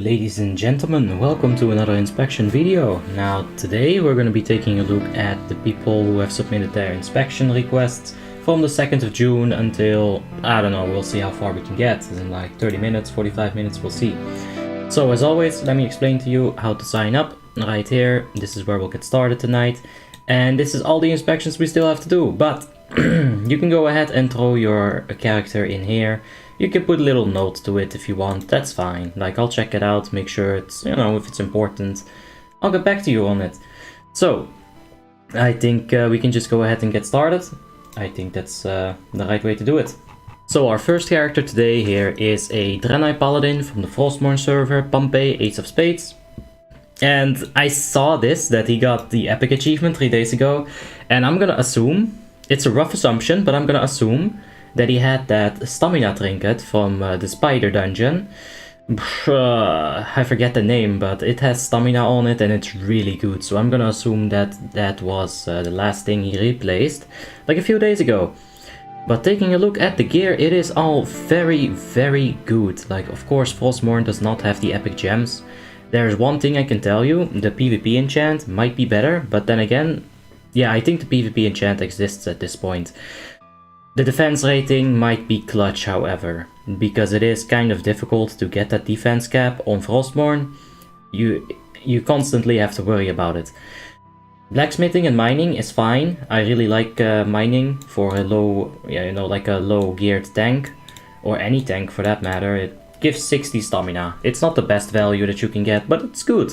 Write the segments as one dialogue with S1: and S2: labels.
S1: ladies and gentlemen, welcome to another inspection video. Now today we're going to be taking a look at the people who have submitted their inspection requests from the 2nd of June until, I don't know, we'll see how far we can get, in like 30 minutes, 45 minutes, we'll see. So as always, let me explain to you how to sign up right here. This is where we'll get started tonight, and this is all the inspections we still have to do, but you can go ahead and throw your character in here. You can put a little note to it if you want, that's fine. Like, I'll check it out, make sure it's, you know, if it's important, I'll get back to you on it. So, I think we can just go ahead and get started. I think that's the right way to do it. So our first character today here is a Draenei paladin from the Frostmourne server, Pompey, Ace of Spades. And I saw this, that he got the epic achievement 3 days ago, and I'm gonna assume, it's a rough assumption, but I'm gonna assume that he had that stamina trinket from the spider dungeon. I forget the name, but it has stamina on it and it's really good. So I'm gonna assume that that was the last thing he replaced, like a few days ago. But taking a look at the gear, it is all very, very good. Like, of course, Frostmourne does not have the epic gems. There's one thing I can tell you, the PvP enchant might be better, but then again, yeah, I think the PvP enchant exists at this point. The defense rating might be clutch, however, because it is kind of difficult to get that defense cap on Frostmourne. You constantly have to worry about it. Blacksmithing and mining is fine. I really like mining for a low, yeah, you know, like a low geared tank, or any tank for that matter. It gives 60 stamina. It's not the best value that you can get, but it's good.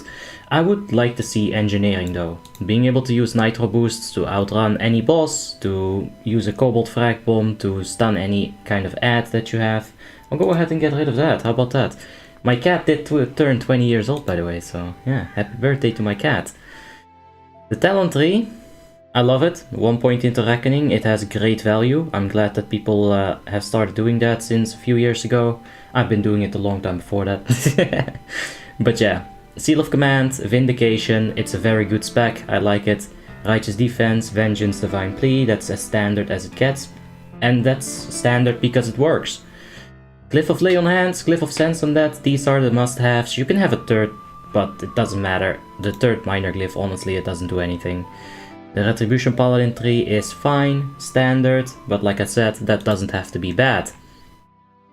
S1: I would like to see engineering though. Being able to use nitro boosts to outrun any boss, to use a cobalt frag bomb to stun any kind of ad that you have. I'll go ahead and get rid of that, how about that? My cat did turn 20 years old, by the way, so yeah, happy birthday to my cat. The talent tree, I love it. 1 point into reckoning, it has great value. I'm glad that people have started doing that since a few years ago. I've been doing it a long time before that. But yeah, Seal of Command, Vindication, it's a very good spec, I like it. Righteous Defense, Vengeance, Divine Plea, that's as standard as it gets. And that's standard because it works. Glyph of Lay on Hands, Glyph of Sense on that, these are the must-haves. You can have a third, but it doesn't matter. The third minor glyph, honestly, it doesn't do anything. The Retribution Paladin tree is fine, standard, but like I said, that doesn't have to be bad.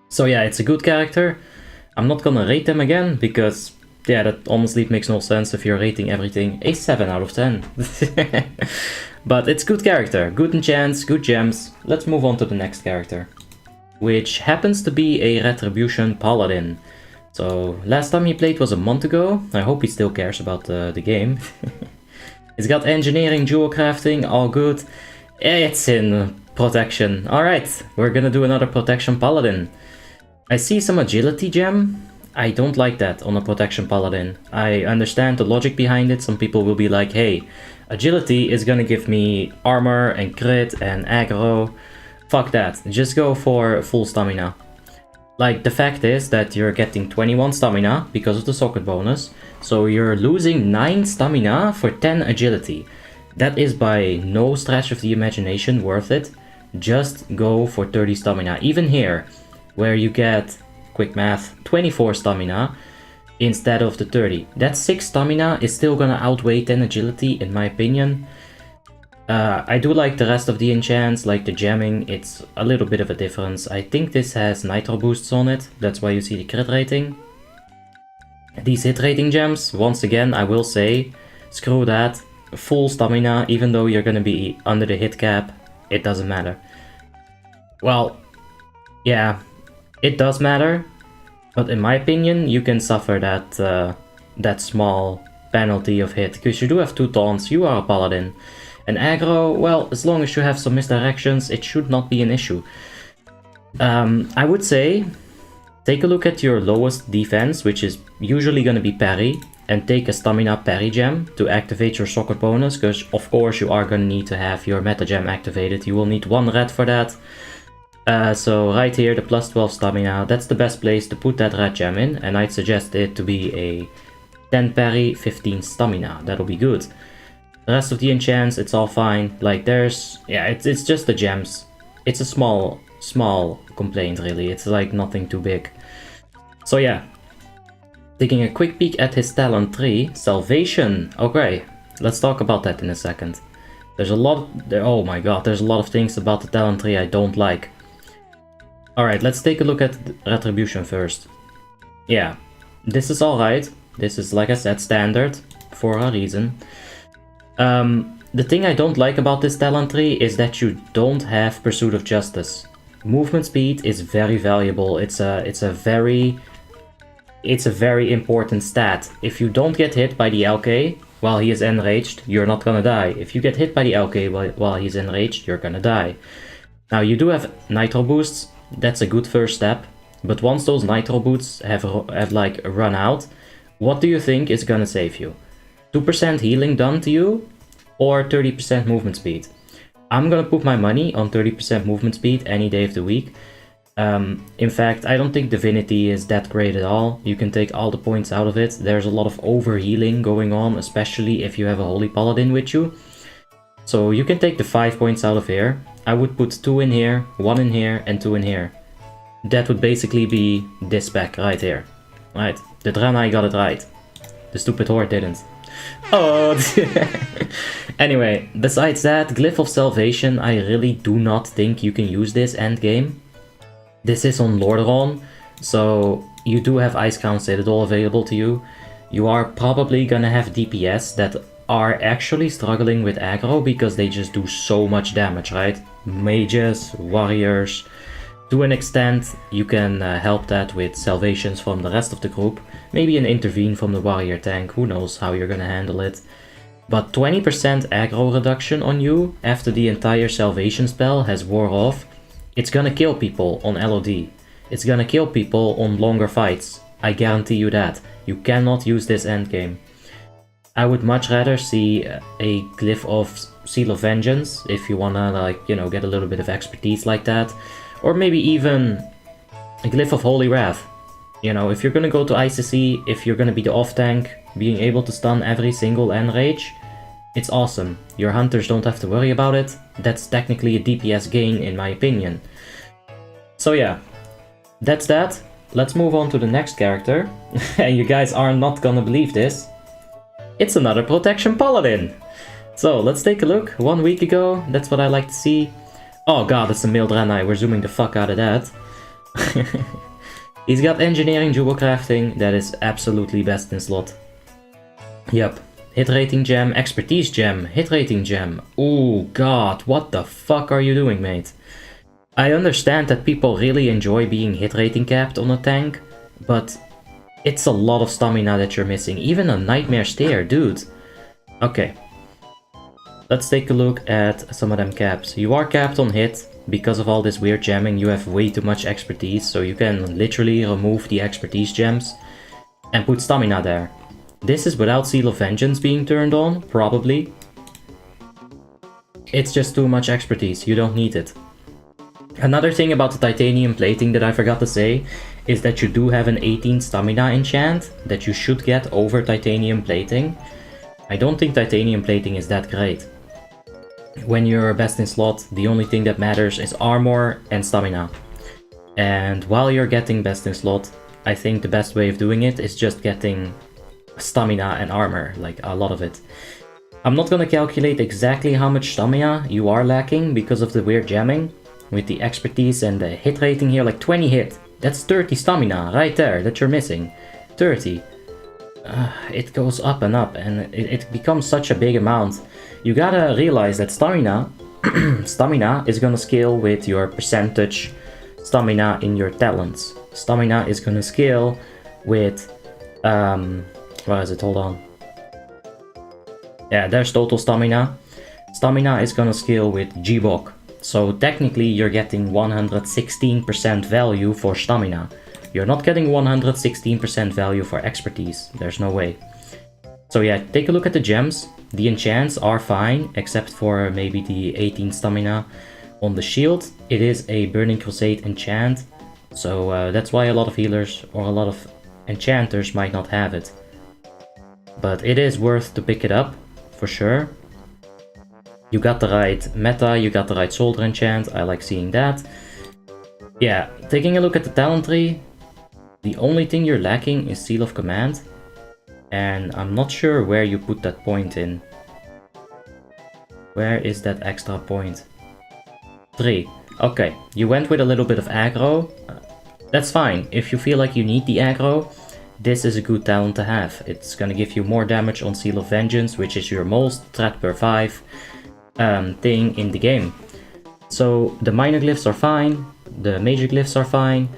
S1: So yeah, it's a good character. I'm not gonna rate them again, because yeah, that honestly makes no sense if you're rating everything a 7 out of 10. But it's good character, good enchants, good gems. Let's move on to the next character, which happens to be a Retribution Paladin. So last time he played was a month ago. I hope he still cares about the game. It's got engineering, jewel crafting, all good. It's in protection. Alright, we're gonna do another protection paladin. I see some agility gem. I don't like that on a protection paladin. I understand the logic behind it. Some people will be like, hey, agility is gonna give me armor and crit and aggro. Fuck that, just go for full stamina. Like, the fact is that you're getting 21 stamina because of the socket bonus, so you're losing 9 stamina for 10 agility. That is by no stretch of the imagination worth it. Just go for 30 stamina. Even here, where you get, quick math, 24 stamina instead of the 30. That 6 stamina is still gonna outweigh 10 agility in my opinion. I do like the rest of the enchants, like the jamming, it's a little bit of a difference. I think this has nitro boosts on it, that's why you see the crit rating. These hit rating gems, once again I will say, screw that, full stamina, even though you're gonna be under the hit cap, it doesn't matter. Well, yeah, it does matter, but in my opinion you can suffer that small penalty of hit, because you do have 2 taunts, you are a paladin. And aggro, well, as long as you have some misdirections, it should not be an issue. I would say, take a look at your lowest defense, which is usually going to be parry, and take a stamina parry gem to activate your socket bonus, because of course you are going to need to have your meta gem activated. You will need 1 red for that. So right here, the plus 12 stamina, that's the best place to put that red gem in, and I'd suggest it to be a 10 parry, 15 stamina. That'll be good. The rest of the enchants, it's all fine. Like, there's, yeah, it's just the gems. It's a small complaint really. It's like nothing too big. So yeah, Taking a quick peek at his talent tree, Salvation. Okay, let's talk about that in a second. There's a lot, oh my god, there's a lot of things about the talent tree I don't like. Alright, let's take a look at Retribution first. Yeah, this is alright. This is, like I said, standard for a reason. The thing I don't like about this talent tree is that you don't have Pursuit of Justice. Movement speed is very valuable. It's a very important stat. If you don't get hit by the LK while he is enraged, you're not gonna die. If you get hit by the LK while he's enraged, you're gonna die. Now you do have Nitro boosts. That's a good first step. But once those Nitro boosts have like run out, what do you think is gonna save you? 2% healing done to you, or 30% movement speed? I'm gonna put my money on 30% movement speed any day of the week. In fact, I don't think Divinity is that great at all. You can take all the points out of it. There's a lot of overhealing going on, especially if you have a Holy Paladin with you. So you can take the 5 points out of here. I would put 2 in here, 1 in here, and 2 in here. That would basically be this spec right here. Right, the Draenei got it right. The stupid horde didn't. Oh! Anyway, besides that, Glyph of Salvation, I really do not think you can use this endgame. This is on Lordaeron, so you do have Icecrown Citadel available to you. You are probably gonna have DPS that are actually struggling with aggro because they just do so much damage, right? Mages, warriors. To an extent, you can help that with salvations from the rest of the group. Maybe an intervene from the warrior tank, who knows how you're gonna handle it. But 20% aggro reduction on you after the entire salvation spell has wore off, it's gonna kill people on LOD. It's gonna kill people on longer fights. I guarantee you that. You cannot use this endgame. I would much rather see a Glyph of Seal of Vengeance if you wanna, like, you know, get a little bit of expertise like that. Or maybe even a Glyph of Holy Wrath. You know, if you're gonna go to ICC, if you're gonna be the off tank, being able to stun every single enrage, it's awesome. Your hunters don't have to worry about it. That's technically a DPS gain in my opinion. So yeah, that's that. Let's move on to the next character. And you guys are not gonna believe this. It's another Protection Paladin. So let's take a look. 1 week ago, that's what I like to see. Oh god, it's a male Draenei. We're zooming the fuck out of that. He's got Engineering Jewel Crafting. That is absolutely best in slot. Yep. Hit rating gem, expertise gem, hit rating gem. Oh god, what the fuck are you doing, mate? I understand that people really enjoy being hit rating capped on a tank, but it's a lot of stamina that you're missing. Even a Nightmare Stare, dude. Okay. Let's take a look at some of them caps. You are capped on hit. Because of all this weird jamming, you have way too much expertise, so you can literally remove the expertise gems and put stamina there. This is without Seal of Vengeance being turned on, probably. It's just too much expertise, you don't need it. Another thing about the titanium plating that I forgot to say is that you do have an 18 stamina enchant that you should get over titanium plating. I don't think titanium plating is that great. When you're best in slot, the only thing that matters is armor and stamina. And while you're getting best in slot, I think the best way of doing it is just getting stamina and armor, like a lot of it. I'm not gonna calculate exactly how much stamina you are lacking because of the weird jamming. With the expertise and the hit rating here, like 20 hit. That's 30 stamina right there that you're missing. 30. It goes up and up, and it becomes such a big amount. You gotta realize that stamina is gonna scale with your percentage stamina in your talents. Stamina is gonna scale with where is it? Hold on. Yeah, there's total stamina. Stamina is gonna scale with Gbok. So technically you're getting 116% value for stamina. You're not getting 116% value for expertise. There's no way. So yeah, take a look at the gems. The enchants are fine, except for maybe the 18 stamina on the shield. It is a Burning Crusade enchant, so that's why a lot of healers or a lot of enchanters might not have it. But it is worth to pick it up, for sure. You got the right meta, you got the right soldier enchant, I like seeing that. Yeah, taking a look at the talent tree, The only thing you're lacking is Seal of Command, and I'm not sure where you put that point in. Where is that extra point? 3. Okay, you went with a little bit of aggro. That's fine. If you feel like you need the aggro, this is a good talent to have. It's gonna give you more damage on Seal of Vengeance, which is your most threat per 5 thing in the game. So the minor glyphs are fine, the major glyphs are fine.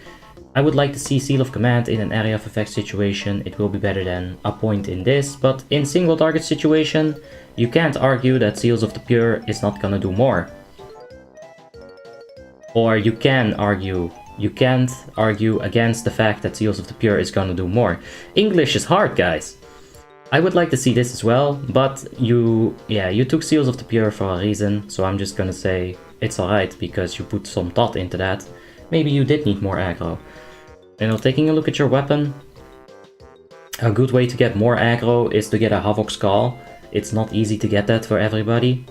S1: I would like to see Seal of Command in an area of effect situation. It will be better than a point in this, but in single target situation, you can't argue that Seals of the Pure is not gonna do more. Or you can argue. You can't argue against the fact that Seals of the Pure is gonna do more. English is hard, guys. I would like to see this as well, but you took Seals of the Pure for a reason, so I'm just gonna say it's alright because you put some thought into that. Maybe you did need more aggro. You know, taking a look at your weapon, a good way to get more aggro is to get a Havoc Skull. It's not easy to get that for everybody.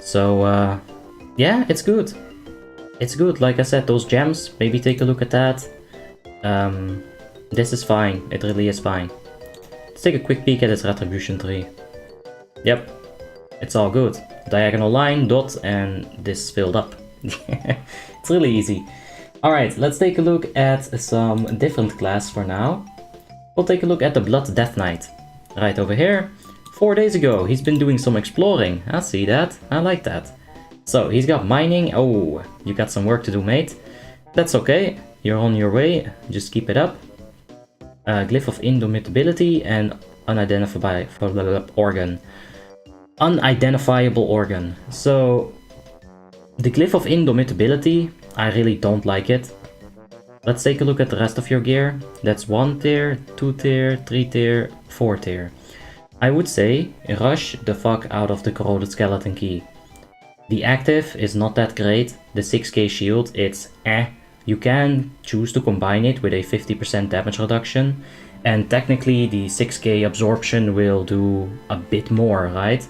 S1: So, yeah, it's good. It's good, like I said, those gems, maybe take a look at that. This is fine, it really is fine. Let's take a quick peek at its retribution tree. Yep, it's all good. Diagonal line, dot, and this filled up. It's really easy. Alright, let's take a look at some different class for now. We'll take a look at the Blood Death Knight. Right over here. 4 days ago, he's been doing some exploring. I see that, I like that. So, he's got mining. Oh, you got some work to do, mate. That's okay, you're on your way, just keep it up. Glyph of Indomitability and unidentifiable organ. Unidentifiable organ. So, the Glyph of Indomitability, I really don't like it. Let's take a look at the rest of your gear. That's 1 tier, 2 tier, 3 tier, 4 tier. I would say, rush the fuck out of the Corroded Skeleton Key. The active is not that great. The 6k shield, it's eh. You can choose to combine it with a 50% damage reduction. And technically the 6k absorption will do a bit more, right?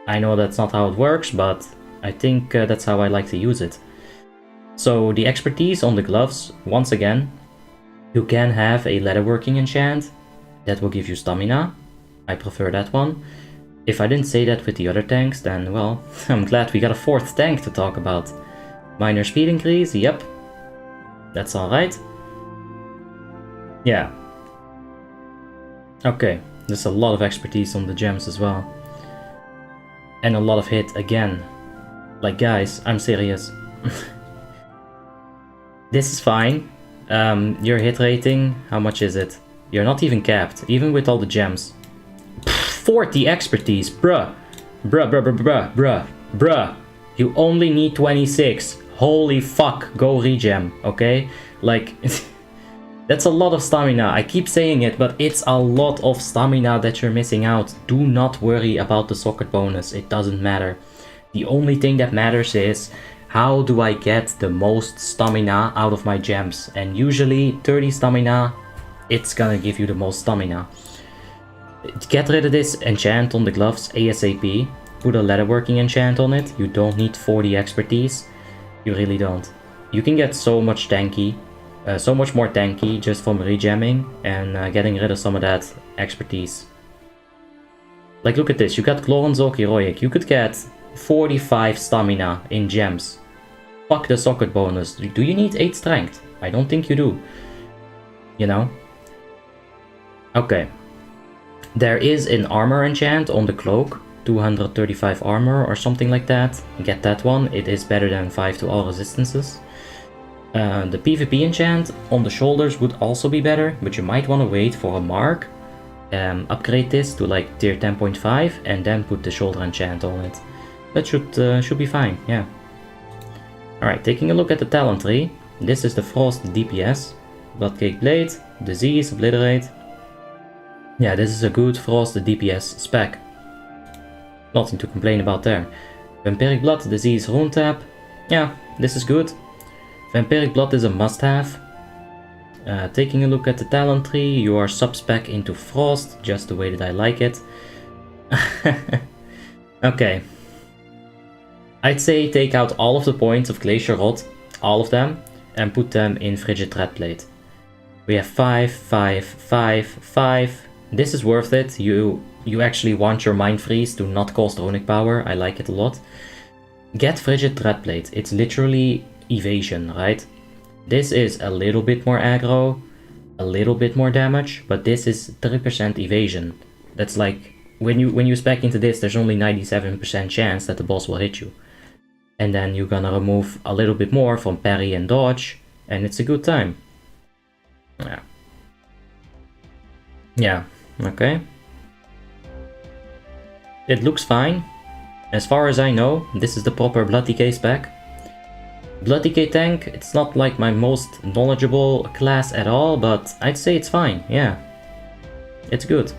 S1: I know that's not how it works, but I think that's how I like to use it. So the expertise on the gloves, once again, you can have a leatherworking enchant that will give you stamina. I prefer that one. If I didn't say that with the other tanks, then well, I'm glad we got a 4th tank to talk about. Minor speed increase, yep. That's alright. Yeah. Okay, there's a lot of expertise on the gems as well. And a lot of hit again. Like guys, I'm serious. This is fine. Your hit rating, how much is it? You're not even capped, even with all the gems. 40 expertise, bruh. Bruh. You only need 26. Holy fuck, go regem, okay? Like, that's a lot of stamina. I keep saying it, but it's a lot of stamina that you're missing out. Do not worry about the socket bonus, it doesn't matter. The only thing that matters is, how do I get the most stamina out of my gems? And usually 30 stamina, it's gonna give you the most stamina. Get rid of this enchant on the gloves ASAP. Put a leatherworking enchant on it. You don't need 40 expertise. You really don't. You can get so much so much more tanky just from regemming and getting rid of some of that expertise. Like look at this, you got Gloranzok Heroic. You could get 45 stamina in gems. Fuck the socket bonus. Do you need 8 strength? I don't think you do. You know? Okay. There is an armor enchant on the cloak. 235 armor or something like that. Get that one. It is better than 5 to all resistances. The PvP enchant on the shoulders would also be better, but you might want to wait for a mark. Upgrade this to like tier 10.5 and then put the shoulder enchant on it. That should be fine, yeah. Alright, taking a look at the talent tree. This is the Frost DPS. Bloodcake Blade, Disease, Obliterate. Yeah, this is a good Frost DPS spec. Nothing to complain about there. Vampiric Blood, Disease, Rune Tap. Yeah, this is good. Vampiric Blood is a must-have. Taking a look at the talent tree, you are sub-spec into Frost, just the way that I like it. Okay. I'd say take out all of the points of Glacier Rot, all of them, and put them in Frigid Treadplate. We have 5, 5, 5, 5. This is worth it. You actually want your Mind Freeze to not cost runic power. I like it a lot. Get Frigid Treadplate. It's literally evasion, right? This is a little bit more aggro, a little bit more damage, but this is 3% evasion. That's like, when you spec into this, there's only 97% chance that the boss will hit you. And then you're gonna remove a little bit more from parry and dodge, and it's a good time. Yeah. Yeah, okay. It looks fine. As far as I know, this is the proper Blood Decay spec. Blood Decay tank, it's not like my most knowledgeable class at all, but I'd say it's fine, yeah. It's good.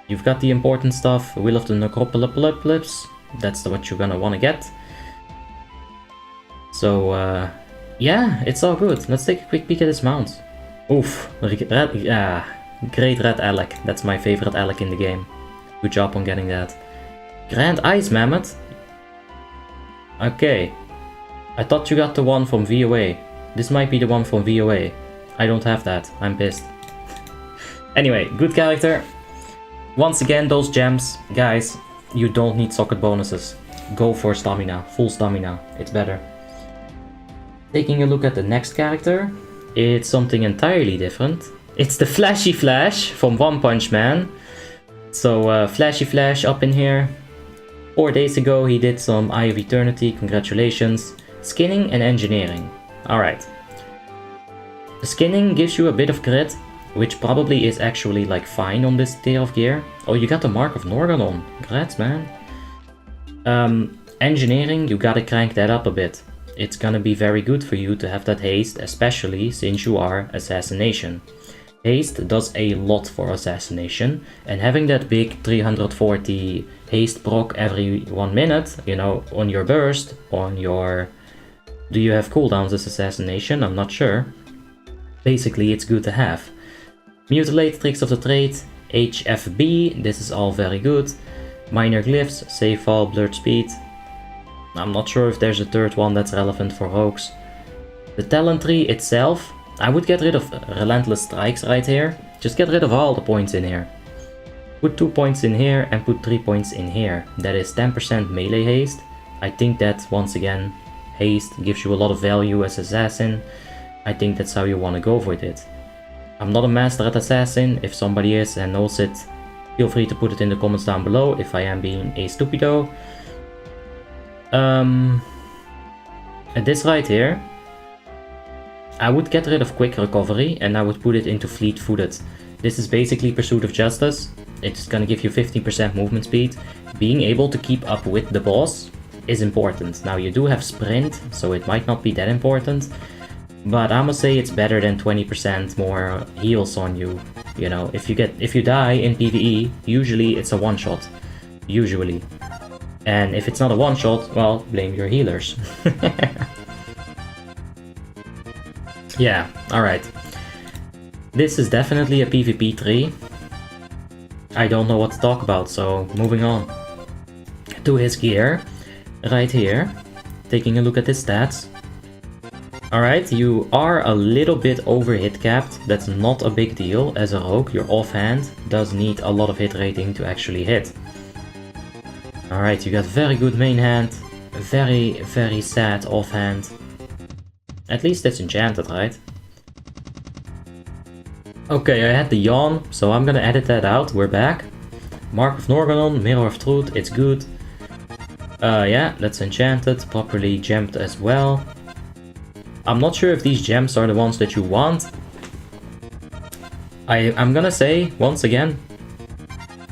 S1: You've got the important stuff, Will of the Necropolis, that's what you're gonna wanna get. So, yeah, it's all good. Let's take a quick peek at his mount. Oof, great Red Alec. That's my favorite Alec in the game. Good job on getting that. Grand Ice Mammoth. Okay. I thought you got the one from VOA. This might be the one from VOA. I don't have that. I'm pissed. Anyway, good character. Once again, those gems. Guys, you don't need socket bonuses. Go for stamina. Full stamina. It's better. Taking a look at the next character. It's something entirely different. It's the Flashy Flash from One Punch Man. So Flashy Flash up in here. 4 days ago he did some Eye of Eternity, congratulations. Skinning and engineering. Alright. The skinning gives you a bit of crit, which probably is actually like fine on this tier of gear. Oh, you got the Mark of Norganon. Congrats, man. Engineering, you gotta crank that up a bit. It's gonna be very good for you to have that haste, especially since you are Assassination. Haste does a lot for Assassination, and having that big 340 haste proc every 1 minute, you know, on your burst, on your... Do you have cooldowns as Assassination? I'm not sure. Basically, it's good to have. Mutilate, Tricks of the Trade, HFB, this is all very good. Minor Glyphs, Save Fall, Blurred Speed. I'm not sure if there's a third one that's relevant for rogues. The talent tree itself, I would get rid of Relentless Strikes right here. Just get rid of all the points in here. Put 2 points in here and put 3 points in here. That is 10% melee haste. I think that, once again, haste gives you a lot of value as assassin. I think that's how you want to go with it. I'm not a master at assassin. If somebody is and knows it, feel free to put it in the comments down below if I am being a stupido. This right here, I would get rid of Quick Recovery and I would put it into Fleet Footed. This is basically Pursuit of Justice. It's gonna give you 15% movement speed. Being able to keep up with the boss is important. Now you do have Sprint, so it might not be that important, but I must say it's better than 20% more heals on you. You know, if you die in PvE, usually it's a one-shot. Usually. And if it's not a one-shot, well, blame your healers. Yeah, alright. This is definitely a PvP tree. I don't know what to talk about, so moving on to his gear. Right here, taking a look at his stats. Alright, you are a little bit over hit capped. That's not a big deal. As a rogue, your offhand does need a lot of hit rating to actually hit. Alright, you got very good main hand, very, very sad offhand. At least it's enchanted, right? Okay, I had the yawn, so I'm gonna edit that out. We're back. Mark of Norganon, Mirror of Truth, it's good. Yeah, that's enchanted, properly gemmed as well. I'm not sure if these gems are the ones that you want. I'm gonna say, once again,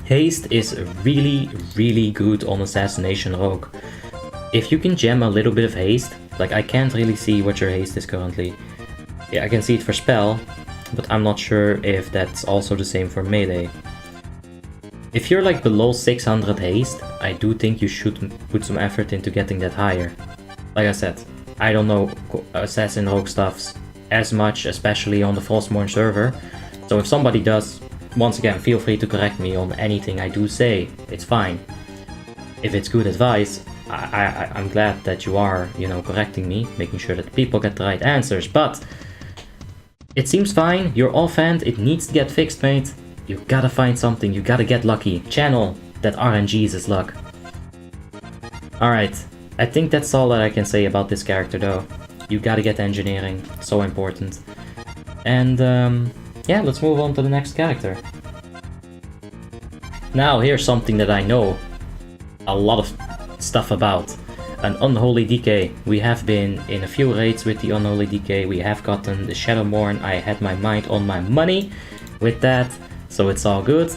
S1: haste is really, really good on Assassination Rogue. If you can gem a little bit of haste, like I can't really see what your haste is currently. Yeah, I can see it for spell, but I'm not sure if that's also the same for melee. If you're like below 600 haste, I do think you should put some effort into getting that higher. Like I said, I don't know Assassin Rogue stuffs as much, especially on the Frostmourne server. So if somebody does, once again, feel free to correct me on anything I do say, it's fine. If it's good advice, I'm glad that you are, you know, correcting me, making sure that people get the right answers, but it seems fine. You're offhand, it needs to get fixed, mate. You gotta find something, you gotta get lucky. Channel that RNG's is luck. Alright, I think that's all that I can say about this character though. You gotta get engineering, so important. And yeah, let's move on to the next character. Now here's something that I know a lot of stuff about. An Unholy DK. We have been in a few raids with the Unholy DK. We have gotten the Shadowmourne. I had my mind on my money with that, so it's all good.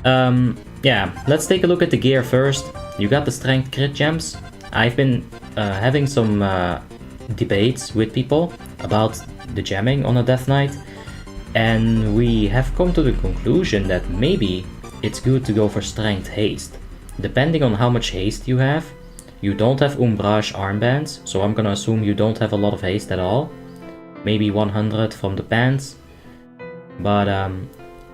S1: Yeah, let's take a look at the gear first. You got the strength crit gems. I've been having some debates with people about the gemming on a Death Knight, and we have come to the conclusion that maybe it's good to go for strength haste. Depending on how much haste you have, you don't have Umbrage armbands, so I'm gonna assume you don't have a lot of haste at all. Maybe 100 from the pants. But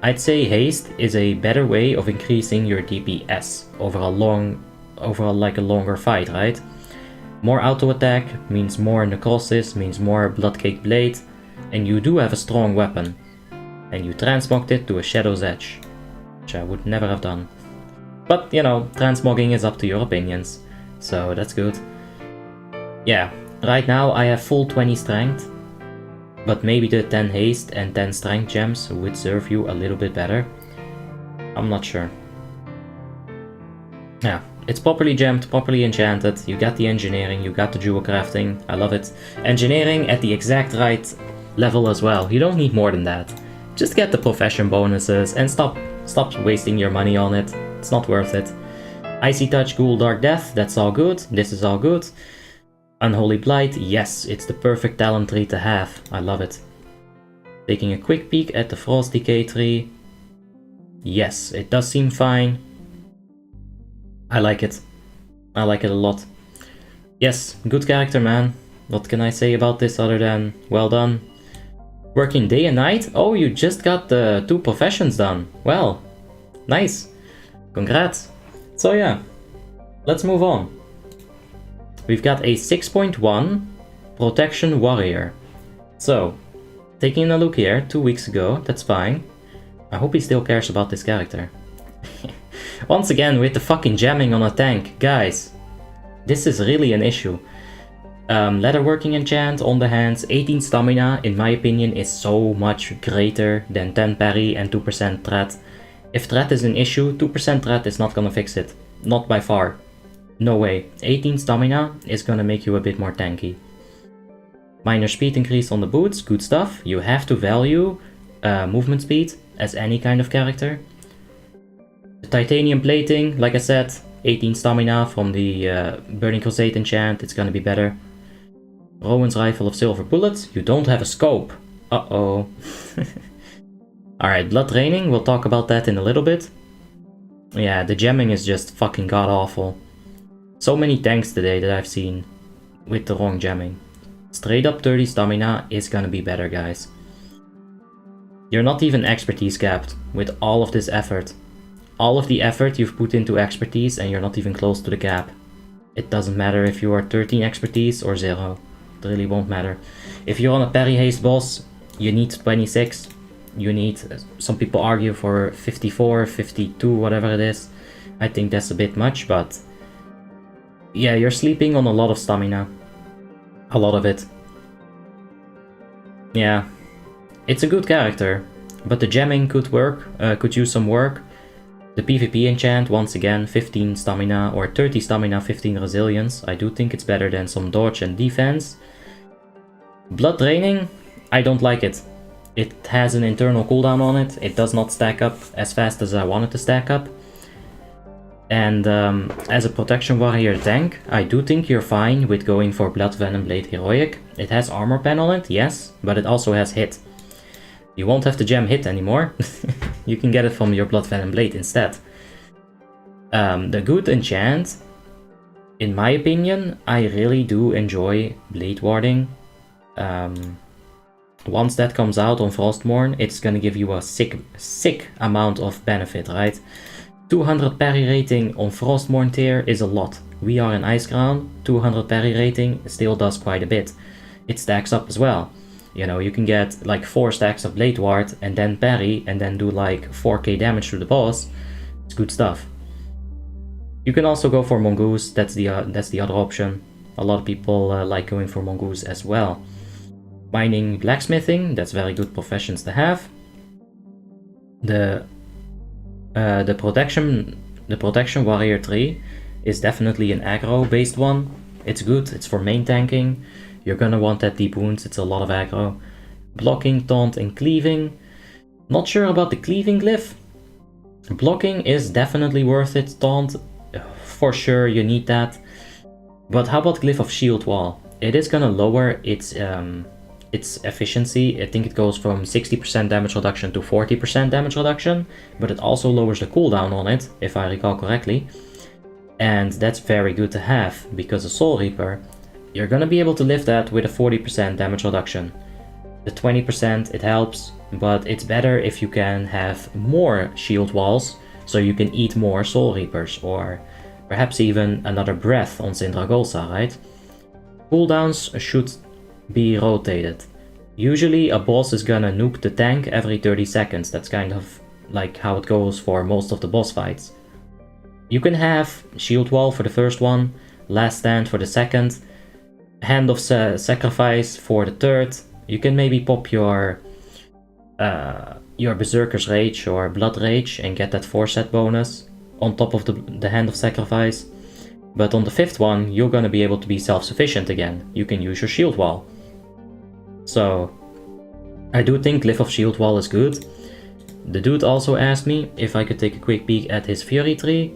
S1: I'd say haste is a better way of increasing your DPS over a longer fight, right? More auto attack means more necrosis, means more bloodcake blade, and you do have a strong weapon. And you transmogged it to a Shadow's Edge, which I would never have done. But, you know, transmogging is up to your opinions, so that's good. Yeah, right now I have full 20 strength, but maybe the 10 haste and 10 strength gems would serve you a little bit better. I'm not sure. Yeah, it's properly gemmed, properly enchanted, you got the engineering, you got the jewel crafting, I love it. Engineering at the exact right level as well, you don't need more than that. Just get the profession bonuses and stop wasting your money on it. It's not worth it. Icy Touch, Ghoul, Dark Death, that's all good. This is all good. Unholy Blight, yes, it's the perfect talent tree to have. I love it. Taking a quick peek at the Frost Decay tree. Yes, it does seem fine. I like it. I like it a lot. Yes, good character, man. What can I say about this other than well done? Working day and night? Oh, you just got the 2 professions done. Well, nice. Congrats. So yeah, let's move on. We've got a 6.1 Protection Warrior. So, taking a look here, 2 weeks ago, that's fine. I hope he still cares about this character. Once again, with the fucking jamming on a tank. Guys, this is really an issue. Leatherworking enchant on the hands, 18 stamina, in my opinion, is so much greater than 10 parry and 2% threat. If threat is an issue, 2% threat is not gonna fix it. Not by far. No way. 18 stamina is gonna make you a bit more tanky. Minor speed increase on the boots, good stuff. You have to value movement speed as any kind of character. The titanium plating, like I said, 18 stamina from the Burning Crusade enchant, it's gonna be better. Rowan's Rifle of Silver Bullets, you don't have a scope. Uh-oh. Alright, Blood Draining, we'll talk about that in a little bit. Yeah, the gemming is just fucking god-awful. So many tanks today that I've seen with the wrong gemming. Straight up 30 stamina is gonna be better, guys. You're not even expertise capped with all of this effort. All of the effort you've put into expertise and you're not even close to the cap. It doesn't matter if you are 13 expertise or 0. It really won't matter. If you're on a parry haste boss, you need 26. You need, some people argue for 54, 52, whatever it is. I think that's a bit much, but yeah, you're sleeping on a lot of stamina. A lot of it. Yeah, it's a good character, but the gemming could work, could use some work. The PvP enchant, once again, 15 stamina or 30 stamina, 15 resilience. I do think it's better than some dodge and defense. Blood Draining, I don't like it. It has an internal cooldown on it. It does not stack up as fast as I want it to stack up. And as a Protection Warrior tank, I do think you're fine with going for Blood Venom Blade Heroic. It has armor pen on it, yes, but it also has hit. You won't have to gem hit anymore. You can get it from your Blood Venom Blade instead. The good enchant, in my opinion, I really do enjoy Blade Warding. Once that comes out on Frostmourne, it's gonna give you a sick amount of benefit, right? 200 parry rating on Frostmourne tier is a lot. We are in Ice Crown, 200 parry rating, still does quite a bit. It stacks up as well. You know, you can get like 4 stacks of Blade Ward and then parry and then do like 4k damage to the boss. It's good stuff. You can also go for Mongoose, that's the other option. A lot of people like going for Mongoose as well. Mining, blacksmithing, that's very good professions to have. The protection warrior tree is definitely an aggro based one. It's good, it's for main tanking. You're gonna want that deep wounds, it's a lot of aggro. Blocking, taunt and cleaving. Not sure about the cleaving glyph. Blocking is definitely worth it. Taunt, for sure you need that. But how about glyph of shield wall? It is gonna lower its efficiency. I think it goes from 60% damage reduction to 40% damage reduction, but it also lowers the cooldown on it, if I recall correctly. And that's very good to have, because a Soul Reaper, you're gonna be able to lift that with a 40% damage reduction. The 20% it helps, but it's better if you can have more shield walls, so you can eat more Soul Reapers, or perhaps even another breath on Sindragosa, right? Cooldowns should be rotated. Usually a boss is gonna nuke the tank every 30 seconds, that's kind of like how it goes for most of the boss fights. You can have shield wall for the first one, last stand for the second, hand of sacrifice for the third. You can maybe pop your Berserker's Rage or Blood Rage and get that 4-set bonus on top of the hand of sacrifice. But on the 5th one, you're gonna be able to be self-sufficient again. You can use your shield wall. So I do think Glyph of Shield Wall is good. The dude also asked me if I could take a quick peek at his Fury tree.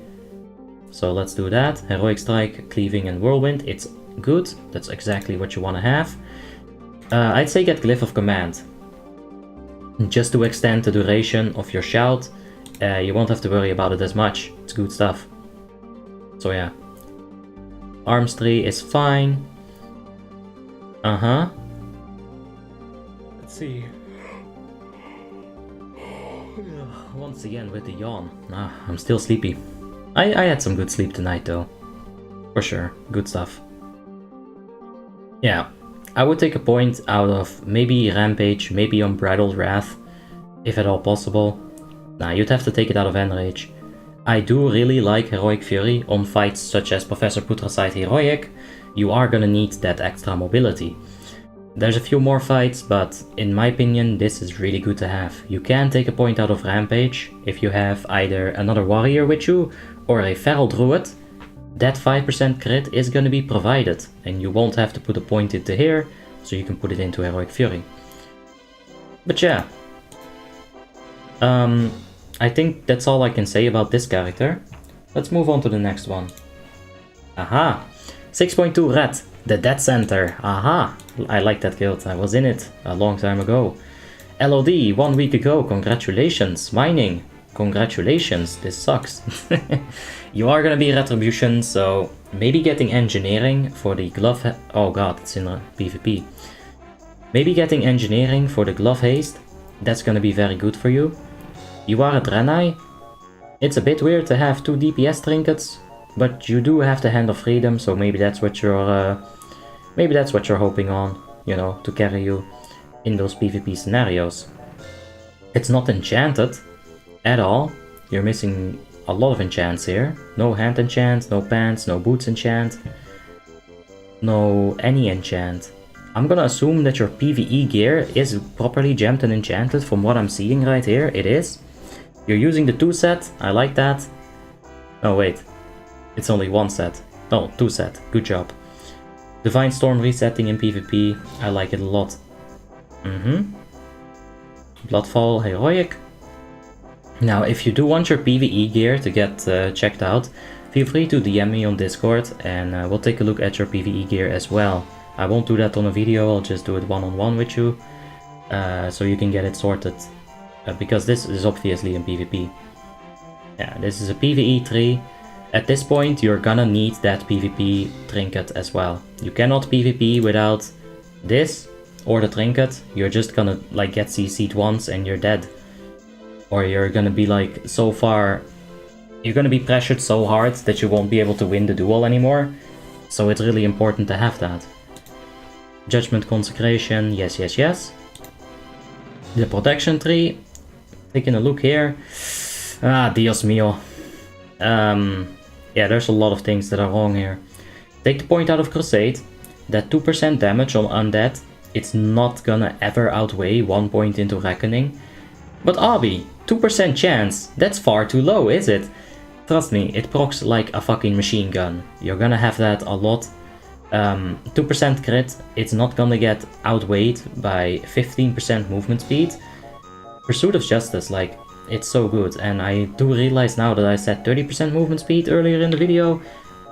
S1: So let's do that. Heroic Strike, Cleaving and Whirlwind. It's good. That's exactly what you want to have. I'd say get Glyph of Command. Just to extend the duration of your shout. You won't have to worry about it as much. It's good stuff. So yeah. Arms tree is fine. Let's see. Once again with the yawn. I'm still sleepy. I had some good sleep tonight though. For sure. Good stuff. Yeah. I would take a point out of maybe Rampage, maybe Unbridled Wrath, if at all possible. Nah, you'd have to take it out of Enrage. I do really like Heroic Fury on fights such as Professor Putraside Heroic. You are gonna need that extra mobility. There's a few more fights, but in my opinion this is really good to have. You can take a point out of Rampage if you have either another warrior with you or a feral druid. That 5% crit is gonna be provided and you won't have to put a point into here, so you can put it into Heroic Fury. But yeah. I think that's all I can say about this character. Let's move on to the next one. Aha! 6.2 Red, the Dead Center. Aha! I like that guild, I was in it a long time ago. LOD, 1 week ago, congratulations. Mining, congratulations, this sucks. You are gonna be Retribution, so maybe getting Engineering for the Glove... Oh god, it's in a PvP. Maybe getting Engineering for the Glove Haste, that's gonna be very good for you. You are a Draenei. It's a bit weird to have 2 DPS trinkets, but you do have the Hand of Freedom, so maybe that's what you're hoping on, you know, to carry you in those PvP scenarios. It's not enchanted at all. You're missing a lot of enchants here. No hand enchant, no pants, no boots enchant, no any enchant. I'm gonna assume that your PvE gear is properly gemmed and enchanted from what I'm seeing right here. It is. You're using the 2 set, I like that. Oh wait, it's only 1 set. No, 2 set, good job. Divine Storm resetting in PvP, I like it a lot. Bloodfall Heroic. Now, if you do want your PvE gear to get checked out, feel free to DM me on Discord and we'll take a look at your PvE gear as well. I won't do that on a video, I'll just do it one-on-one with you, so you can get it sorted, because this is obviously in PvP. Yeah, this is a PvE tree. At this point, you're gonna need that PvP trinket as well. You cannot PvP without this or the trinket. You're just gonna like get CC'd once and you're dead. Or you're gonna be like so far you're gonna be pressured so hard that you won't be able to win the duel anymore. So it's really important to have that. Judgment Consecration, yes, yes, yes. The protection tree, taking a look here. Ah, Dios mío. Yeah, there's a lot of things that are wrong here. Take the point out of Crusade. That 2% damage on Undead, it's not gonna ever outweigh 1 point into Reckoning. But Abi, 2% chance, that's far too low, is it? Trust me, it procs like a fucking machine gun. You're gonna have that a lot. 2% crit, it's not gonna get outweighed by 15% movement speed. Pursuit of Justice, like, it's so good. And I do realize now that I said 30% movement speed earlier in the video.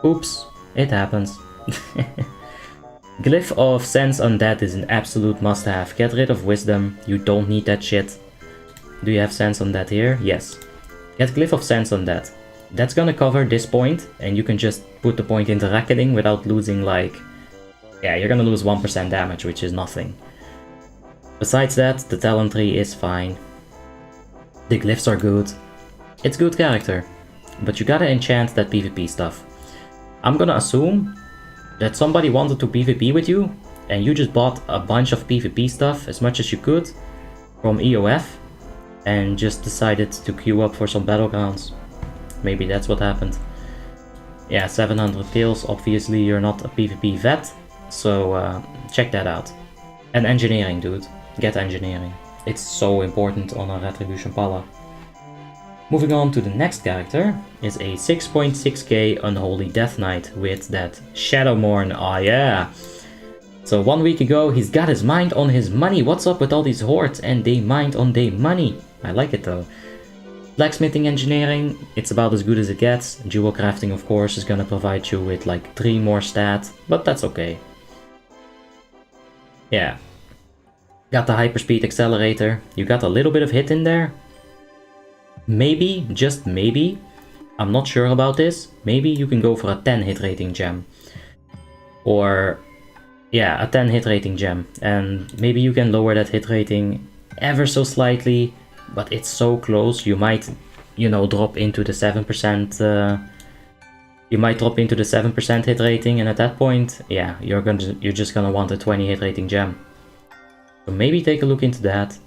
S1: Oops, it happens. Glyph of Sense Undead is an absolute must-have. Get rid of Wisdom, you don't need that shit. Do you have Sense Undead here? Yes. Get Glyph of Sense Undead. That's gonna cover this point, and you can just put the point into Reckoning without losing, like... Yeah, you're gonna lose 1% damage, which is nothing. Besides that, the talent tree is fine. The glyphs are good. It's good character. But you gotta enchant that PvP stuff. I'm gonna assume that somebody wanted to PvP with you, and you just bought a bunch of PvP stuff, as much as you could, from EOF, and just decided to queue up for some battlegrounds. Maybe that's what happened. Yeah, 700 kills, obviously you're not a PvP vet, so check that out. And engineering, dude. Get engineering. It's so important on a Retribution Pala. Moving on to the next character is a 6.6k Unholy Death Knight with that Shadowmourne, oh yeah! So 1 week ago he's got his mind on his money. What's up with all these hordes and they mind on their money? I like it though. Blacksmithing Engineering, it's about as good as it gets. Jewel Crafting of course is gonna provide you with like 3 more stat, but that's okay. Yeah. Got the Hyperspeed Accelerator, you got a little bit of hit in there. Maybe, just maybe, I'm not sure about this, maybe you can go for a 10 hit rating gem. Or, yeah, a 10 hit rating gem. And maybe you can lower that hit rating ever so slightly, but it's so close, you might, you know, drop into the 7%, you might drop into the 7% hit rating, and at that point, yeah, you're just gonna want a 20 hit rating gem. So maybe take a look into that.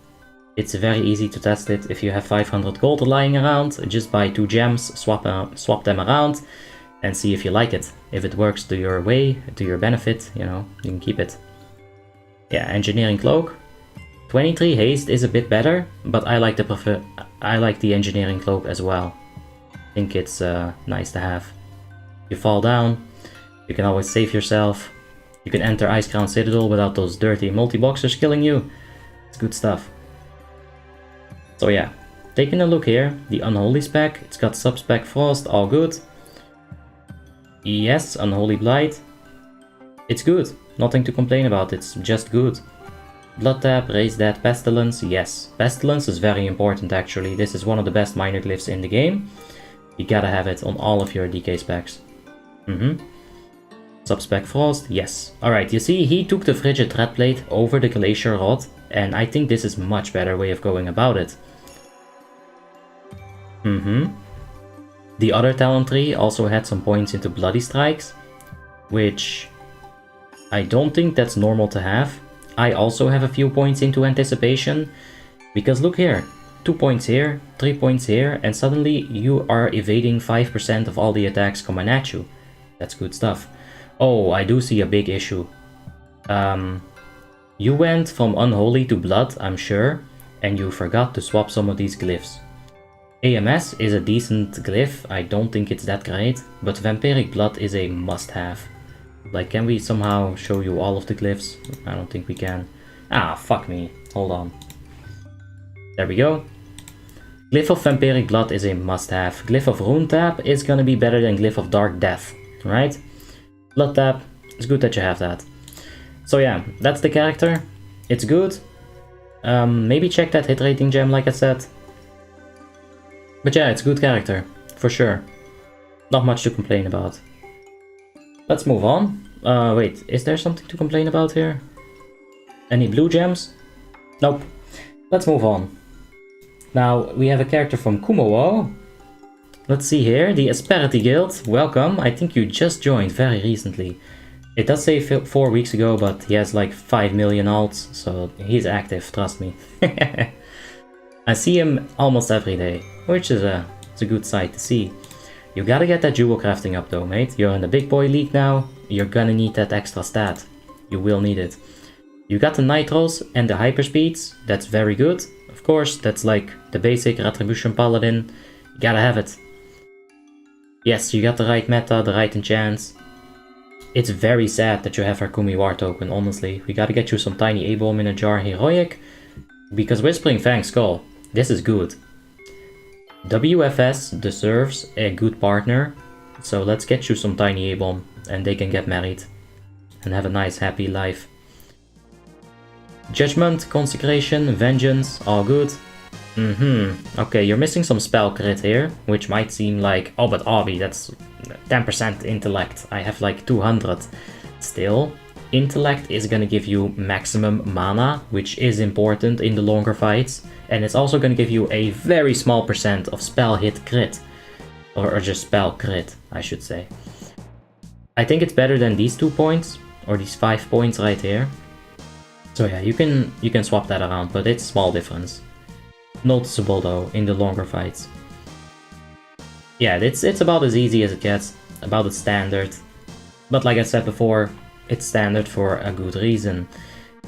S1: It's very easy to test it. If you have 500 gold lying around, just buy 2 gems, swap them around, and see if you like it. If it works to your way, to your benefit, you know, you can keep it. Yeah, Engineering Cloak. 23 haste is a bit better, but I like the Engineering Cloak as well. I think it's nice to have. You fall down, you can always save yourself. You can enter Icecrown Citadel without those dirty multi-boxers killing you. It's good stuff. So yeah, taking a look here, the Unholy spec, it's got sub-spec Frost, all good. Yes, Unholy Blight. It's good, nothing to complain about, it's just good. Blood Tap, Raise That, Pestilence, yes. Pestilence is very important actually, this is one of the best minor glyphs in the game. You gotta have it on all of your DK specs. Sub-spec Frost, yes. Alright, you see, he took the Frigid Treadplate over the Glacier Rod, and I think this is a much better way of going about it. The other talent tree also had some points into Bloody Strikes, which I don't think that's normal to have. I also have a few points into Anticipation, because look here, 2 points here, 3 points here, and suddenly you are evading 5% of all the attacks coming at you. That's good stuff. Oh, I do see a big issue. You went from Unholy to Blood, I'm sure, and you forgot to swap some of these glyphs. AMS is a decent glyph, I don't think it's that great, but Vampiric Blood is a must-have. Like, can we somehow show you all of the glyphs? I don't think we can. Ah, fuck me. Hold on. There we go. Glyph of Vampiric Blood is a must-have. Glyph of Rune Tap is gonna be better than Glyph of Dark Death, right? Blood Tap, it's good that you have that. So yeah, that's the character. It's good. Maybe check that hit rating gem like I said. But yeah, it's a good character, for sure. Not much to complain about. Let's move on. Wait, is there something to complain about here? Any blue gems? Nope. Let's move on. Now, we have a character from Kumo-o. Let's see here, the Asperity Guild, welcome. I think you just joined very recently. It does say 4 weeks ago, but he has like 5 million alts, so he's active, trust me. I see him almost every day, which is it's a good sight to see. You gotta get that jewel crafting up though, mate. You're in the big boy league now, you're gonna need that extra stat. You will need it. You got the nitros and the hyperspeeds, that's very good. Of course, that's like the basic retribution paladin, you gotta have it. Yes, you got the right meta, the right enchants. It's very sad that you have Harkumi War token, honestly. We gotta get you some tiny A-bomb in a jar heroic, because Whispering Fang Skull, this is good. WFS deserves a good partner, so let's get you some tiny A-bomb and they can get married and have a nice happy life. Judgment, Consecration, Vengeance, all good. Okay, you're missing some spell crit here, which might seem like, oh but Obby, that's 10% intellect, I have like 200. Still, intellect is gonna give you maximum mana, which is important in the longer fights, and it's also gonna give you a very small percent of spell hit crit. Or just spell crit, I should say. I think it's better than these 2 points, or these 5 points right here. So yeah, you can swap that around, but it's small difference. Noticeable though, in the longer fights. Yeah, it's about as easy as it gets, about as standard. But like I said before, it's standard for a good reason.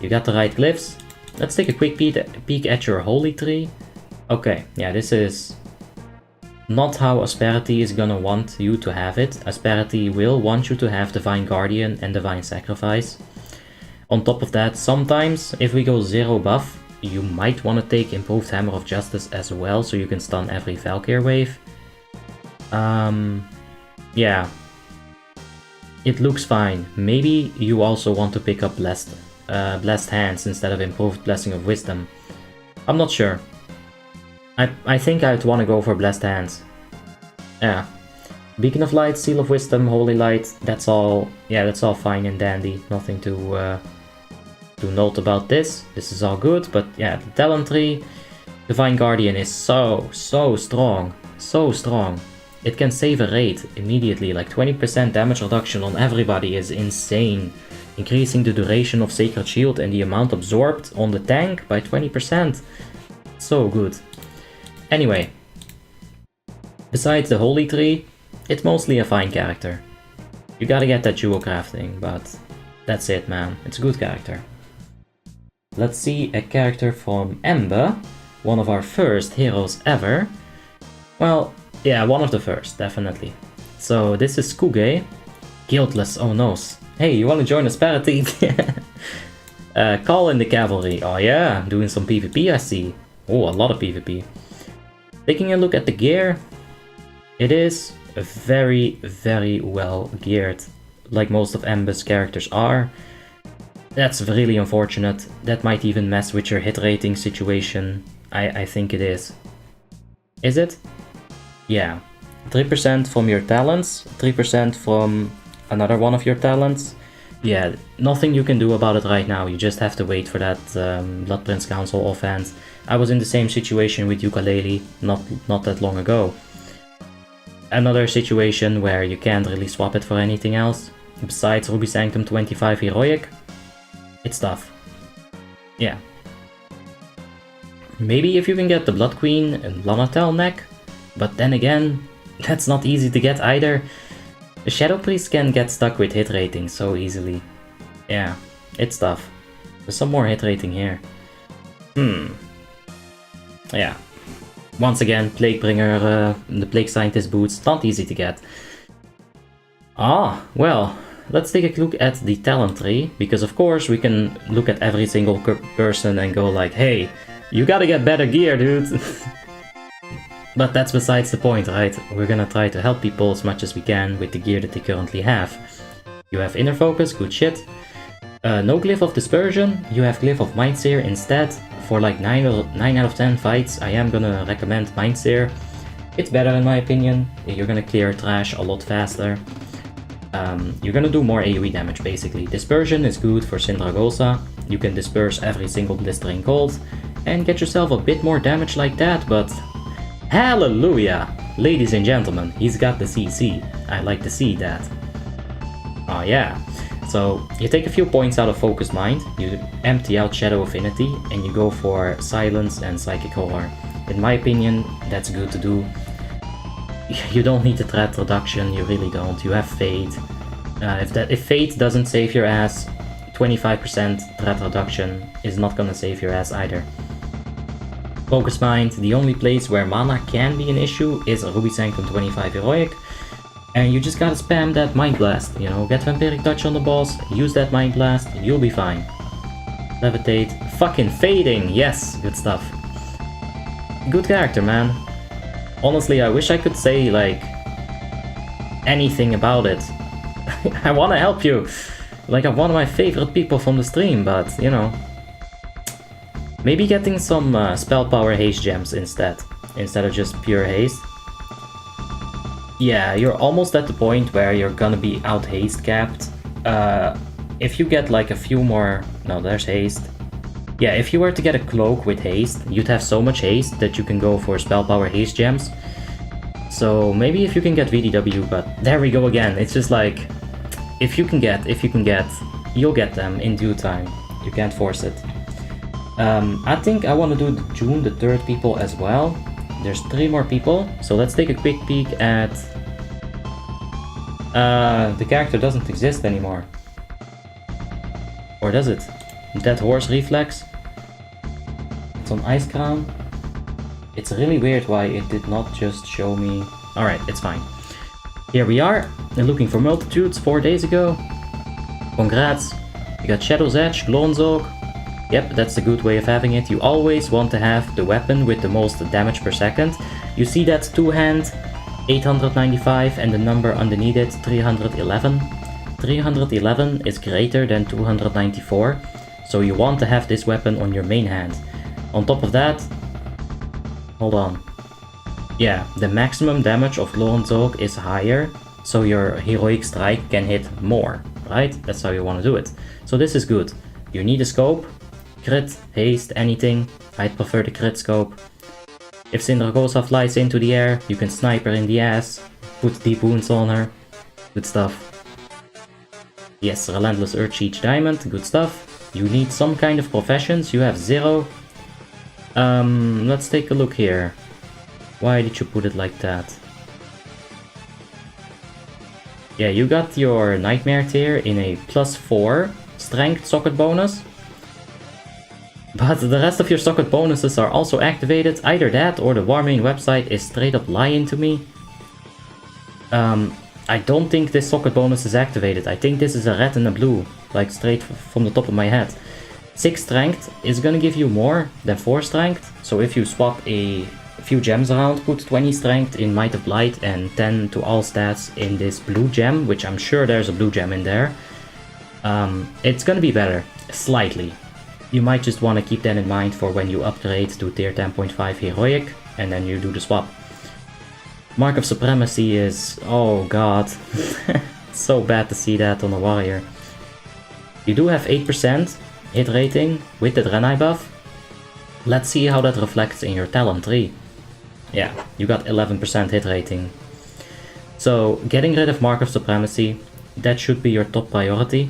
S1: You got the right glyphs. Let's take a quick peek at your holy tree. Okay, yeah, this is not how Asperity is gonna want you to have it. Asperity will want you to have Divine Guardian and Divine Sacrifice. On top of that, sometimes if we go 0 buff, you might want to take Improved Hammer of Justice as well, so you can stun every Valkyr wave. Yeah. It looks fine. Maybe you also want to pick up Blessed Hands instead of Improved Blessing of Wisdom. I'm not sure. I think I'd want to go for Blessed Hands. Yeah. Beacon of Light, Seal of Wisdom, Holy Light, that's all, yeah, that's all fine and dandy. Nothing to note about this. This is all good, but yeah, the talent tree, Divine Guardian is so strong. So strong. It can save a raid immediately, like 20% damage reduction on everybody is insane. Increasing the duration of Sacred Shield and the amount absorbed on the tank by 20%. So good. Anyway, besides the Holy Tree, it's mostly a fine character. You gotta get that jewel crafting, but that's it, man. It's a good character. Let's see a character from Ember, one of our first heroes ever. Well, yeah, one of the first, definitely. So this is Kuge, guildless, oh no. Hey, you wanna join Asperity? Call in the cavalry, oh yeah, doing some PvP I see. Oh, a lot of PvP. Taking a look at the gear, it is very well geared, like most of Ember's characters are. That's really unfortunate. That might even mess with your hit rating situation. I think it is. Is it? Yeah. 3% from your talents, 3% from another one of your talents. Yeah, nothing you can do about it right now. You just have to wait for that Blood Prince Council offhand. I was in the same situation with Ukulele not that long ago. Another situation where you can't really swap it for anything else. Besides Ruby Sanctum 25 Heroic. It's tough. Yeah. Maybe if you can get the Blood Queen and Lanatel neck, but then again, that's not easy to get either. The Shadow Priest can get stuck with hit rating so easily. Yeah, it's tough. There's some more hit rating here. Yeah. Once again, Plaguebringer, the Plague Scientist boots, not easy to get. Ah, well, let's take a look at the talent tree, because of course we can look at every single person and go like, hey, you gotta get better gear, dude. But that's besides the point, right? We're gonna try to help people as much as we can with the gear that they currently have. You have Inner Focus, good shit. No Glyph of Dispersion, you have Glyph of Mindseer instead. For like 9 out of 10 fights, I am gonna recommend Mindseer. It's better in my opinion. You're gonna clear trash a lot faster. You're gonna do more AoE damage basically. Dispersion is good for Syndragosa. You can disperse every single blistering cold and get yourself a bit more damage like that, but Hallelujah! Ladies and gentlemen, he's got the CC. I like to see that. Oh yeah. So, you take a few points out of Focus Mind, you empty out Shadow Affinity, and you go for Silence and Psychic Horror. In my opinion, that's good to do. You don't need the threat reduction, you really don't. You have Fate. If Fate doesn't save your ass, 25% threat reduction is not gonna save your ass either. Focus Mind, the only place where mana can be an issue is Ruby Sanctum 25 Heroic. And you just gotta spam that Mind Blast, you know, get Vampiric Touch on the boss, use that Mind Blast, you'll be fine. Levitate, fucking fading, yes, good stuff. Good character, man. Honestly, I wish I could say, like, anything about it. I wanna help you. Like, I'm one of my favorite people from the stream, but, you know. Maybe getting some spell power haste gems instead of just pure haste. Yeah, you're almost at the point where you're gonna be out haste capped. If you get like a few more... No, there's haste. Yeah, if you were to get a cloak with haste, you'd have so much haste that you can go for spell power haste gems. So maybe if you can get VDW, but there we go again. It's just like, if you can get, you'll get them in due time. You can't force it. I think I want to do the June the 3rd people as well. There's 3 more people, so let's take a quick peek at... the character doesn't exist anymore. Or does it? Dead Horse Reflex. It's on Ice Crown. It's really weird why it did not just show me... Alright, it's fine. Here we are, looking for Multitudes 4 days ago. Congrats. You got Shadow's Edge, Glonzog. Yep, that's a good way of having it. You always want to have the weapon with the most damage per second. You see that 2-hand, 895, and the number underneath it, 311. 311 is greater than 294, so you want to have this weapon on your main hand. On top of that, hold on. Yeah, the maximum damage of Glorenzog is higher, so your heroic strike can hit more, right? That's how you want to do it. So this is good. You need a scope, crit, haste, anything. I'd prefer the crit scope. If Sindragosa flies into the air, you can snipe her in the ass, put deep wounds on her. Good stuff. Yes, Relentless Earthsiege Diamond, good stuff. You need some kind of professions, you have 0. Let's take a look here. Why did you put it like that? Yeah, you got your Nightmare tier in a +4 strength socket bonus. But the rest of your socket bonuses are also activated. Either that or the Warmane website is straight up lying to me. I don't think this socket bonus is activated. I think this is a red and a blue, like straight from the top of my head. 6 strength is gonna give you more than 4 strength. So if you swap a few gems around, put 20 strength in Might of Blight and 10 to all stats in this blue gem, which I'm sure there's a blue gem in there. It's gonna be better, slightly. You might just want to keep that in mind for when you upgrade to tier 10.5 heroic and then you do the swap. Mark of Supremacy is... oh god. It's so bad to see that on a warrior. You do have 8% hit rating with the Draenei buff. Let's see how that reflects in your talent tree. Yeah, you got 11% hit rating. So getting rid of Mark of Supremacy, that should be your top priority.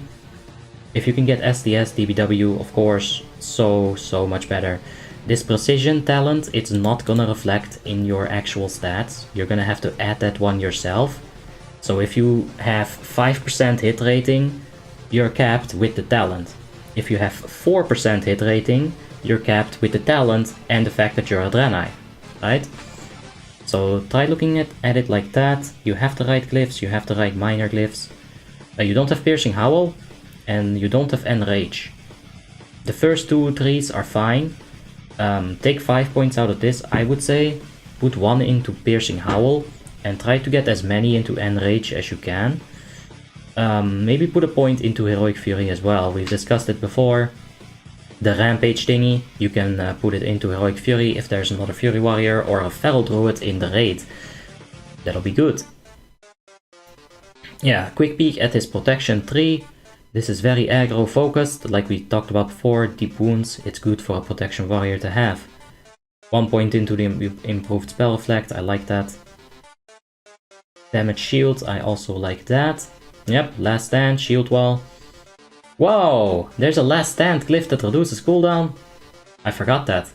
S1: If you can get SDS, DBW, of course, so much better. This Precision talent, it's not gonna reflect in your actual stats. You're gonna have to add that one yourself. So if you have 5% hit rating, you're capped with the talent. If you have 4% hit rating, you're capped with the talent and the fact that you're a Draenei, right? So try looking at it like that. You have the right glyphs, you have the right minor glyphs. You don't have Piercing Howl, and you don't have Enrage. The first 2 trees are fine. Take 5 points out of this, I would say. Put 1 into Piercing Howl, and try to get as many into Enrage as you can. Maybe put a point into Heroic Fury as well, we've discussed it before. The Rampage thingy, you can put it into Heroic Fury if there's another Fury Warrior or a Feral Druid in the raid. That'll be good. Yeah, quick peek at his protection tree. This is very aggro focused, like we talked about before. Deep wounds, it's good for a protection warrior to have. 1 point into the improved spell reflect, I like that. Damage shield, I also like that. Yep, last stand, shield wall. Whoa, there's a last stand glyph that reduces cooldown. I forgot that.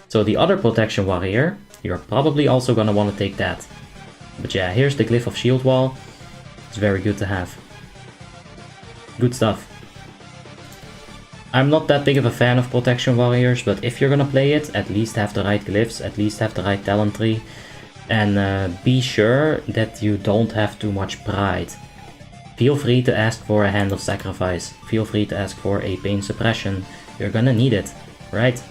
S1: So the other protection warrior, you're probably also gonna want to take that. But yeah, here's the glyph of shield wall. It's very good to have. Good stuff. I'm not that big of a fan of protection warriors, but if you're gonna play it, at least have the right glyphs, at least have the right talent tree. And be sure that you don't have too much pride. Feel free to ask for a hand of sacrifice. Feel free to ask for a pain suppression. You're gonna need it, right?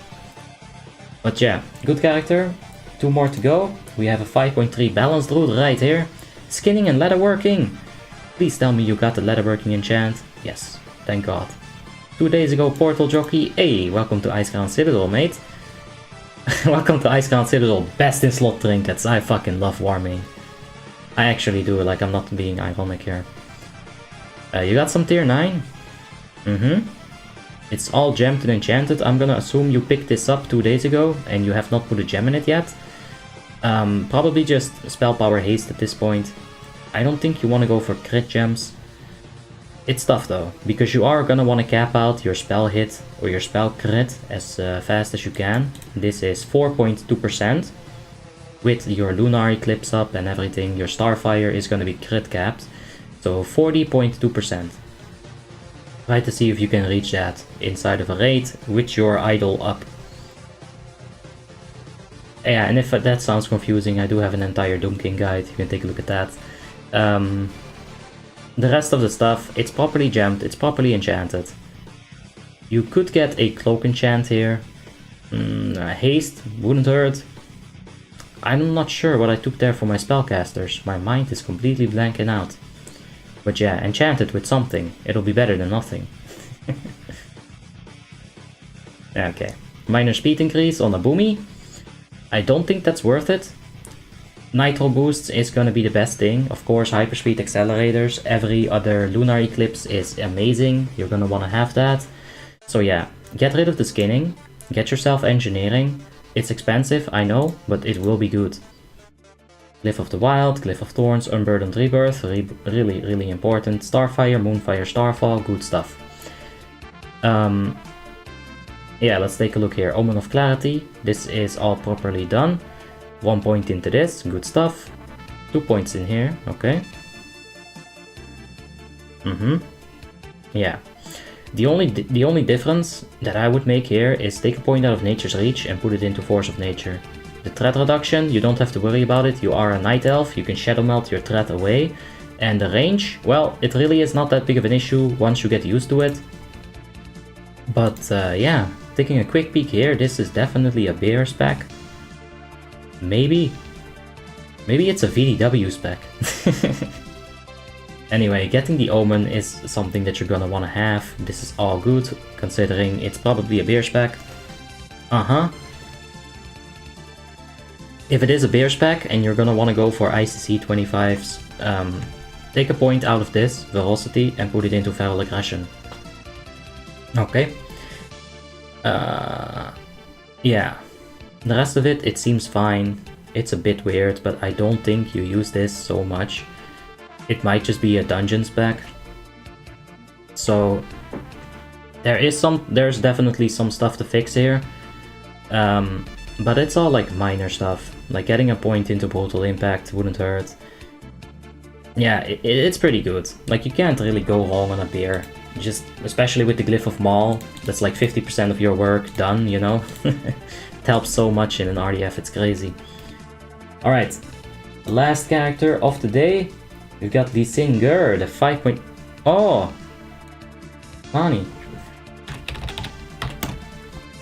S1: But yeah, good character. 2 more to go. We have a 5.3 balanced druid right here. Skinning and leatherworking. Please tell me you got the leatherworking enchant. Yes, thank god. 2 days ago, Portal Jockey. Hey, welcome to Icecrown Citadel, mate. Welcome to Icecrown Citadel, best in slot trinkets. I fucking love Warmane. I actually do, like, I'm not being ironic here. You got some tier 9? It's all gemmed and enchanted. I'm gonna assume you picked this up 2 days ago and you have not put a gem in it yet. Probably just spell power haste at this point. I don't think you want to go for crit gems. It's tough though, because you are gonna want to cap out your spell hit or your spell crit as fast as you can. This is 4.2%. With your lunar eclipse up and everything, your starfire is gonna be crit capped. So 40.2%. Try to see if you can reach that inside of a raid with your idol up. Yeah, and if that sounds confusing, I do have an entire Doom King guide, you can take a look at that. The rest of the stuff, it's properly gemmed, it's properly enchanted. You could get a cloak enchant here. Haste, wouldn't hurt. I'm not sure what I took there for my spellcasters. My mind is completely blanking out. But yeah, enchant it with something. It'll be better than nothing. Okay. Minor speed increase on a Boomy. I don't think that's worth it. Nitro boosts is gonna be the best thing. Of course, hyperspeed accelerators. Every other lunar eclipse is amazing. You're gonna wanna have that. So yeah, get rid of the skinning. Get yourself engineering. It's expensive, I know, but it will be good. Glyph of the Wild, Glyph of Thorns, Unburdened Rebirth, really, really important. Starfire, Moonfire, Starfall, good stuff. Yeah, let's take a look here. Omen of Clarity, this is all properly done. 1 point into this, good stuff. 2 points in here, okay. Yeah. The only difference that I would make here is take a point out of Nature's Reach and put it into Force of Nature. The threat reduction, you don't have to worry about it. You are a night elf, you can shadow melt your threat away. And the range, well, it really is not that big of an issue once you get used to it. But yeah, taking a quick peek here, this is definitely a bear spec. Maybe it's a VDW spec. Anyway, getting the Omen is something that you're gonna wanna have. This is all good, considering it's probably a bear spec. If it is a bear spec and you're gonna wanna go for ICC 25s, take a point out of this, Velocity, and put it into Feral Aggression. Okay. Yeah. The rest of it seems fine. It's a bit weird, but I don't think you use this so much. It might just be a dungeon spec. So there's definitely some stuff to fix here. But it's all like minor stuff. Like getting a point into Brutal Impact wouldn't hurt. Yeah, it's pretty good. Like you can't really go wrong on a bear. Just, especially with the Glyph of Maul, that's like 50% of your work done, you know? It helps so much in an RDF, it's crazy. Alright, last character of the day. We've got Lee Singer, the 5 Oh! Funny.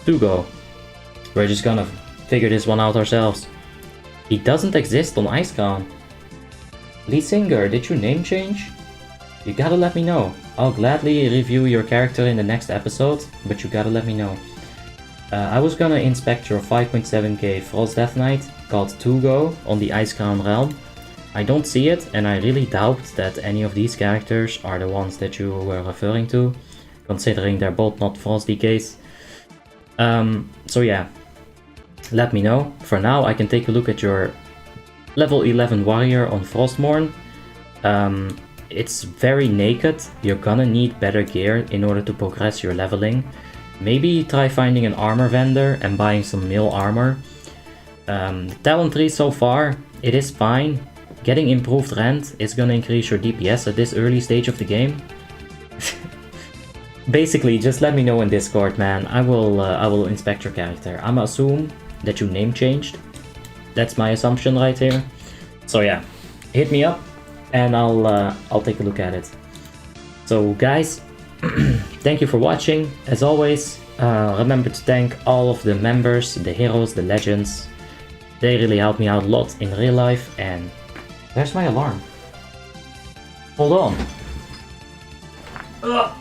S1: Tugo. We're just gonna figure this one out ourselves. He doesn't exist on Icecrown. Lee Singer, did you name change? You gotta let me know. I'll gladly review your character in the next episode, but you gotta let me know. I was gonna inspect your 5.7k Frost Death Knight called Tugo on the Icecrown realm. I don't see it, and I really doubt that any of these characters are the ones that you were referring to, considering they're both not Frost DKs. So yeah, let me know. For now, I can take a look at your level 11 warrior on Frostmourne. It's very naked. You're gonna need better gear in order to progress your leveling. Maybe try finding an armor vendor and buying some mill armor. The talent tree so far, it is fine. Getting improved rend is gonna increase your DPS at this early stage of the game. Basically, just let me know in Discord, man. I will inspect your character. I'ma assume that you name changed. That's my assumption right here. So yeah, hit me up and I'll take a look at it. So guys, thank you for watching. As always, remember to thank all of the members, the heroes, the legends. They really help me out a lot in real life. And there's my alarm. Hold on. Ugh.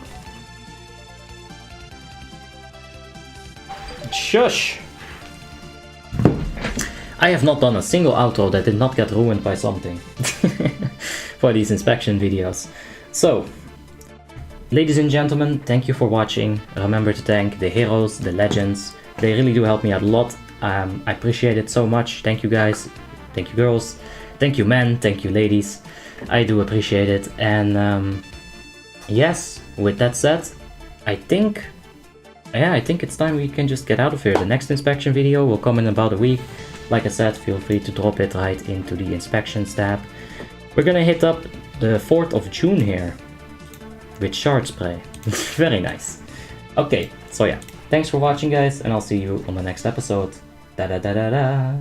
S1: Shush! I have not done a single outro that did not get ruined by something for these inspection videos. So, ladies and gentlemen, thank you for watching. Remember to thank the heroes, the legends. They really do help me out a lot. I appreciate it so much. Thank you guys. Thank you girls. Thank you men. Thank you ladies. I do appreciate it. And yes, with that said, I think it's time we can just get out of here. The next inspection video will come in about a week. Like I said, feel free to drop it right into the inspections tab. We're gonna hit up the 4th of June here with shard spray. Very nice. Okay, so yeah, thanks for watching guys, and I'll see you on the next episode. Da da da da da.